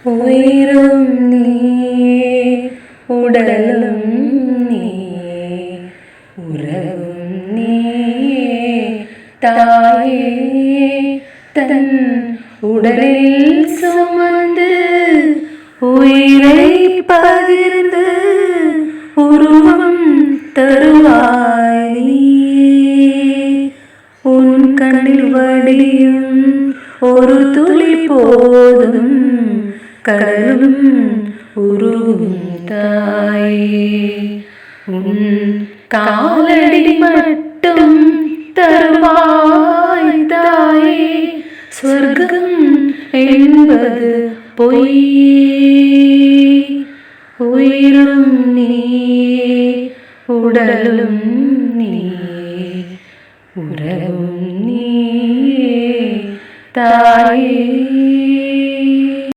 உயிரும் நீயே, உடலும் நீயே, உறவும் நீயே. தாயே தன் உடலில் சுமந்து உயிரை பகிர்ந்து உருவம் தருவாய் நீயே. உன் கண்ணில் வடியும் ஒரு துளி போதும் கடலும் உருகும் தாயே. உன் காலடி மட்டும் தருவாய் தாயே. சொர்க்கம் என்பது பொய். உயிரும் நீயே, உடலும் நீயே, உறவும் நீயே தாயே.